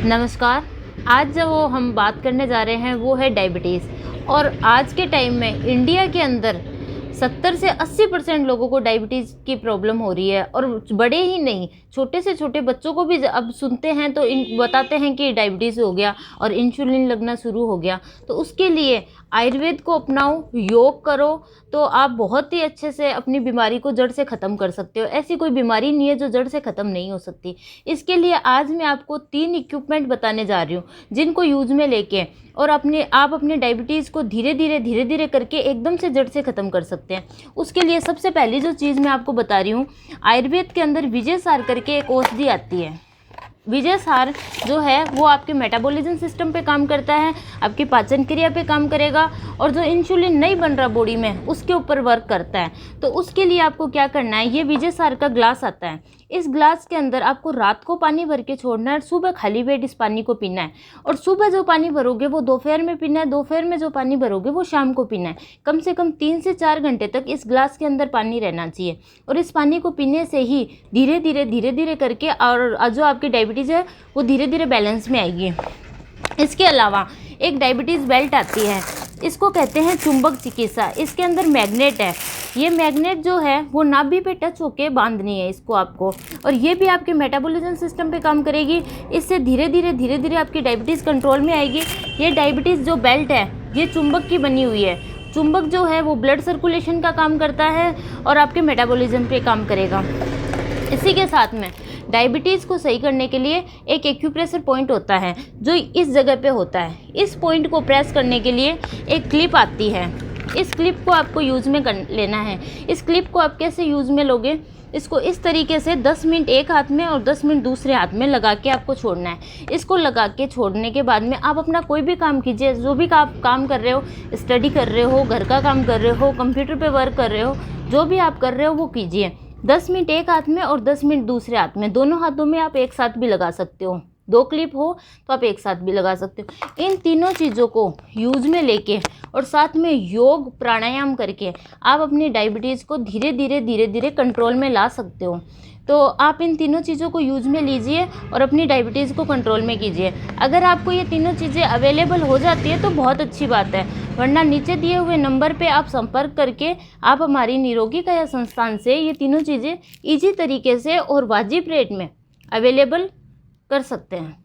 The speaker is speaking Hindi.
नमस्कार। आज जो हम बात करने जा रहे हैं वो है डायबिटीज़। और आज के टाइम में इंडिया के अंदर 70 से 80% लोगों को डायबिटीज़ की प्रॉब्लम हो रही है। और बड़े ही नहीं, छोटे से छोटे बच्चों को भी अब सुनते हैं तो बताते हैं कि डायबिटीज़ हो गया और इंसुलिन लगना शुरू हो गया। तो उसके लिए आयुर्वेद को अपनाओ, योग करो, तो आप बहुत ही अच्छे से अपनी बीमारी को जड़ से ख़त्म कर सकते हो। ऐसी कोई बीमारी नहीं है जो जड़ से ख़त्म नहीं हो सकती। इसके लिए आज मैं आपको 3 इक्विपमेंट बताने जा रही हूँ, जिनको यूज़ में लेके और आप अपने डायबिटीज़ को धीरे धीरे करके एकदम से जड़ से ख़त्म कर सकते हैं। उसके लिए सबसे पहली जो चीज़ मैं आपको बता रही हूँ, आयुर्वेद के अंदर विजय सार करके एक औषधि आती है। विजय सार जो है वो आपके मेटाबॉलिज्म सिस्टम पे काम करता है, आपकी पाचन क्रिया पे काम करेगा, और जो इंसुलिन नहीं बन रहा बॉडी में उसके ऊपर वर्क करता है। तो उसके लिए आपको क्या करना है, ये विजय सार का ग्लास आता है। इस ग्लास के अंदर आपको रात को पानी भर के छोड़ना है, सुबह खाली पेट इस पानी को पीना है। और सुबह जो पानी भरोगे वो दोपहर में पीना है, दोपहर में जो पानी भरोगे वो शाम को पीना है। कम से कम 3 से 4 घंटे तक इस ग्लास के अंदर पानी रहना चाहिए। और इस पानी को पीने से ही धीरे धीरे करके और जो आपकी डायबिटीज़ है वो धीरे धीरे बैलेंस में आएगी। इसके अलावा एक डायबिटीज़ बेल्ट आती है, इसको कहते हैं चुंबक चिकित्सा। इसके अंदर मैग्नेट है। ये मैग्नेट जो है वो नाभि पे टच होके बांधनी है इसको आपको, और ये भी आपके मेटाबॉलिज्म सिस्टम पे काम करेगी। इससे धीरे धीरे आपकी डायबिटीज़ कंट्रोल में आएगी। ये डायबिटीज़ जो बेल्ट है ये चुंबक की बनी हुई है। चुंबक जो है वो ब्लड सर्कुलेशन का काम करता है और आपके मेटाबॉलिज्म पे काम करेगा। इसी के साथ में डायबिटीज़ को सही करने के लिए एक एक्यूप्रेशर पॉइंट होता है जो इस जगह पे होता है। इस पॉइंट को प्रेस करने के लिए एक क्लिप आती है। इस क्लिप को आपको यूज़ में लेना है। इस क्लिप को आप कैसे यूज़ में लोगे, इसको इस तरीके से 10 मिनट एक हाथ में और 10 मिनट दूसरे हाथ में लगा के आपको छोड़ना है। इसको लगा के छोड़ने के बाद में आप अपना कोई भी काम कीजिए, जो भी आप काम कर रहे हो, स्टडी कर रहे हो, घर का काम कर रहे हो, कंप्यूटर पे वर्क कर रहे हो, जो भी आप कर रहे हो वो कीजिए। 10 मिनट एक हाथ में और 10 मिनट दूसरे हाथ में, दोनों हाथों में आप एक साथ भी लगा सकते हो। 2 क्लिप हो तो आप एक साथ भी लगा सकते हो। इन तीनों चीज़ों को यूज़ में लेके और साथ में योग प्राणायाम करके आप अपनी डायबिटीज़ को धीरे धीरे कंट्रोल में ला सकते हो। तो आप इन तीनों चीज़ों को यूज़ में लीजिए और अपनी डायबिटीज़ को कंट्रोल में कीजिए। अगर आपको ये तीनों चीज़ें अवेलेबल हो जाती है तो बहुत अच्छी बात है, वरना नीचे दिए हुए नंबर पे आप संपर्क करके आप हमारी निरोगी काया संस्थान से ये तीनों चीज़ें ईजी तरीके से और वाजिब रेट में अवेलेबल कर सकते हैं।